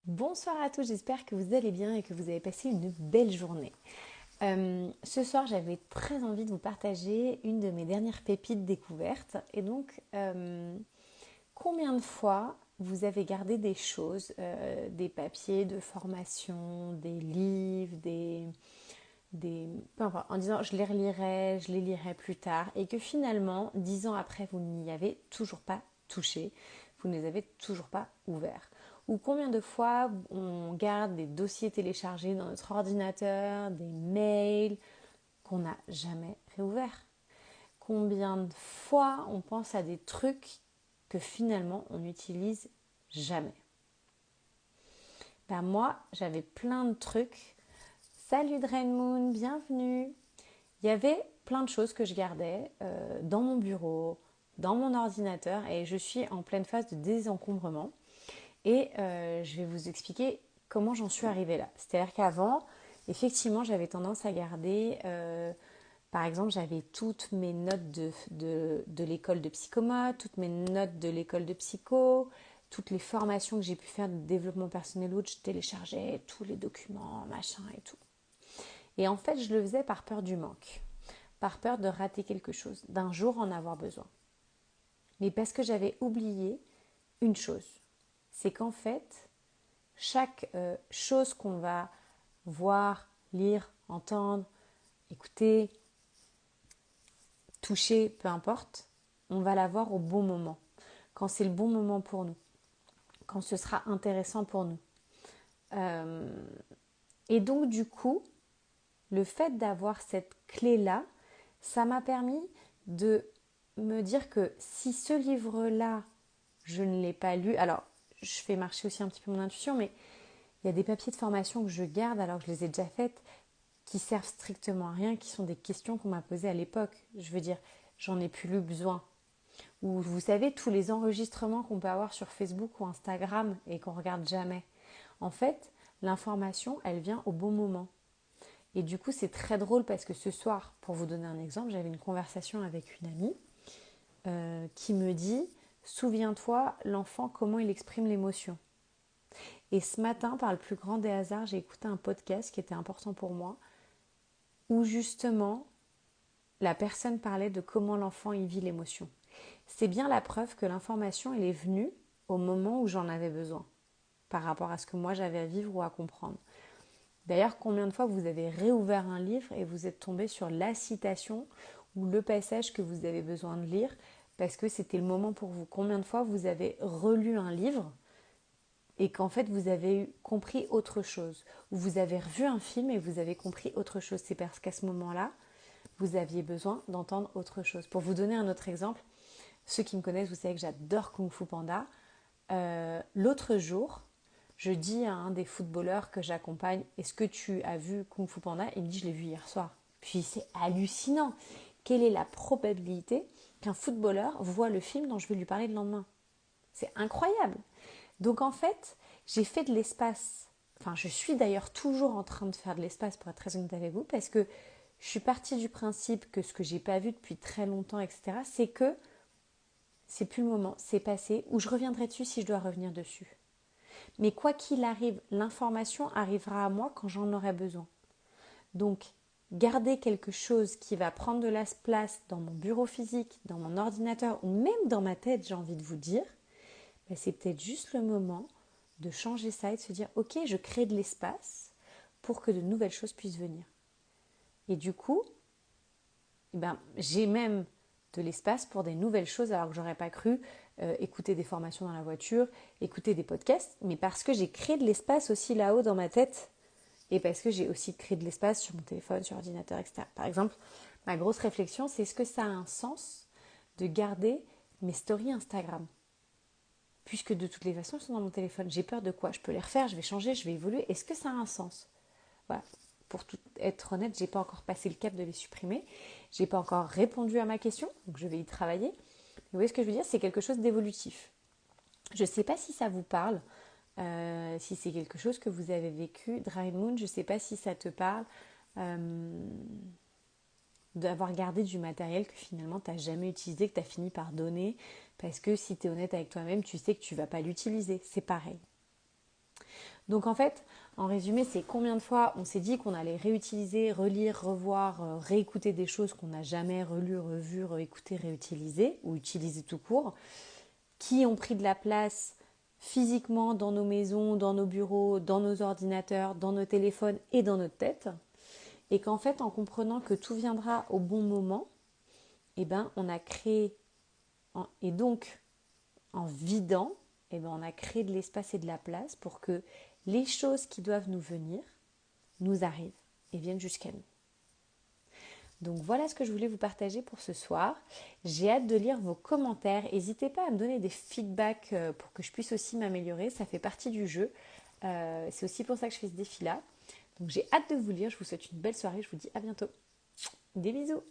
Bonsoir à tous, j'espère que vous allez bien et que vous avez passé une belle journée. Ce soir, j'avais très envie de vous partager une de mes dernières pépites découvertes. Et donc, combien de fois vous avez gardé des choses, des papiers de formation, des livres, peu importe, en disant je les lirai plus tard, et que finalement, 10 ans après, vous n'y avez toujours pas touché, vous ne les avez toujours pas ouverts. Ou combien de fois on garde des dossiers téléchargés dans notre ordinateur, des mails qu'on n'a jamais réouverts. Combien de fois on pense à des trucs que finalement on n'utilise jamais. Ben moi, j'avais plein de trucs. Salut Drainmoon, bienvenue. Il y avait plein de choses que je gardais dans mon bureau, dans mon ordinateur, et je suis en pleine phase de désencombrement. Et je vais vous expliquer comment j'en suis arrivée là. C'est-à-dire qu'avant, effectivement, j'avais tendance à garder, par exemple, j'avais toutes mes notes de l'école de psychomote, toutes mes notes de l'école de psycho, toutes les formations que j'ai pu faire de développement personnel ou je téléchargeais tous les documents, machin et tout. Et en fait, je le faisais par peur du manque, par peur de rater quelque chose, d'un jour en avoir besoin. Mais parce que j'avais oublié une chose, c'est qu'en fait, chaque chose qu'on va voir, lire, entendre, écouter, toucher, peu importe, on va la voir au bon moment, quand c'est le bon moment pour nous, quand ce sera intéressant pour nous. Et donc du coup, le fait d'avoir cette clé-là, ça m'a permis de me dire que si ce livre-là, je ne l'ai pas lu, alors je fais marcher aussi un petit peu mon intuition, mais il y a des papiers de formation que je garde alors que je les ai déjà faites, qui servent strictement à rien, qui sont des questions qu'on m'a posées à l'époque. Je veux dire, j'en ai plus eu besoin. Ou vous savez, tous les enregistrements qu'on peut avoir sur Facebook ou Instagram et qu'on regarde jamais. En fait, l'information, elle vient au bon moment. Et du coup, c'est très drôle parce que ce soir, pour vous donner un exemple, j'avais une conversation avec une amie qui me dit « Souviens-toi, l'enfant, comment il exprime l'émotion ?» Et ce matin, par le plus grand des hasards, j'ai écouté un podcast qui était important pour moi, où justement, la personne parlait de comment l'enfant y vit l'émotion. C'est bien la preuve que l'information, elle est venue au moment où j'en avais besoin, par rapport à ce que moi j'avais à vivre ou à comprendre. D'ailleurs, combien de fois vous avez réouvert un livre et vous êtes tombé sur la citation ou le passage que vous avez besoin de lire parce que c'était le moment pour vous? Combien de fois vous avez relu un livre et qu'en fait vous avez compris autre chose, ou vous avez revu un film et vous avez compris autre chose? C'est parce qu'à ce moment-là, vous aviez besoin d'entendre autre chose. Pour vous donner un autre exemple, ceux qui me connaissent, vous savez que j'adore Kung Fu Panda. L'autre jour, je dis à un des footballeurs que j'accompagne, est-ce que tu as vu Kung Fu Panda? Il me dit, je l'ai vu hier soir. Puis c'est hallucinant. Quelle est la probabilité qu'un footballeur voit le film dont je vais lui parler le lendemain? C'est incroyable. Donc en fait, j'ai fait de l'espace. Enfin, je suis d'ailleurs toujours en train de faire de l'espace pour être très honnête avec vous, parce que je suis partie du principe que ce que j'ai pas vu depuis très longtemps, etc., c'est que c'est plus le moment, c'est passé, ou je reviendrai dessus si je dois revenir dessus. Mais quoi qu'il arrive, l'information arrivera à moi quand j'en aurai besoin. Donc, garder quelque chose qui va prendre de la place dans mon bureau physique, dans mon ordinateur, ou même dans ma tête, j'ai envie de vous dire, ben c'est peut-être juste le moment de changer ça et de se dire, ok, je crée de l'espace pour que de nouvelles choses puissent venir. Et du coup, eh ben, j'ai même de l'espace pour des nouvelles choses alors que j'aurais pas cru écouter des formations dans la voiture, écouter des podcasts, mais parce que j'ai créé de l'espace aussi là-haut dans ma tête et parce que j'ai aussi créé de l'espace sur mon téléphone, sur l'ordinateur, etc. Par exemple, ma grosse réflexion, c'est est-ce que ça a un sens de garder mes stories Instagram? Puisque de toutes les façons, elles sont dans mon téléphone. J'ai peur de quoi? Je peux les refaire, je vais changer, je vais évoluer. Est-ce que ça a un sens? Voilà. Pour tout être honnête, j'ai pas encore passé le cap de les supprimer. J'ai pas encore répondu à ma question, donc je vais y travailler. Mais vous voyez ce que je veux dire? C'est quelque chose d'évolutif. Je ne sais pas si ça vous parle, si c'est quelque chose que vous avez vécu. Dry Moon, je ne sais pas si ça te parle d'avoir gardé du matériel que finalement tu n'as jamais utilisé, que tu as fini par donner, parce que si tu es honnête avec toi-même, tu sais que tu ne vas pas l'utiliser. C'est pareil. Donc en fait, en résumé, c'est combien de fois on s'est dit qu'on allait réutiliser, relire, revoir, réécouter des choses qu'on n'a jamais relues, revues, réécoutées, réutilisées ou utilisées tout court, qui ont pris de la place physiquement dans nos maisons, dans nos bureaux, dans nos ordinateurs, dans nos téléphones et dans notre tête. Et qu'en fait, en comprenant que tout viendra au bon moment, eh ben, on a créé, et donc en vidant, eh ben, on a créé de l'espace et de la place pour que les choses qui doivent nous venir nous arrivent et viennent jusqu'à nous. Donc voilà ce que je voulais vous partager pour ce soir. J'ai hâte de lire vos commentaires. N'hésitez pas à me donner des feedbacks pour que je puisse aussi m'améliorer. Ça fait partie du jeu. C'est aussi pour ça que je fais ce défi-là. Donc j'ai hâte de vous lire. Je vous souhaite une belle soirée. Je vous dis à bientôt. Des bisous.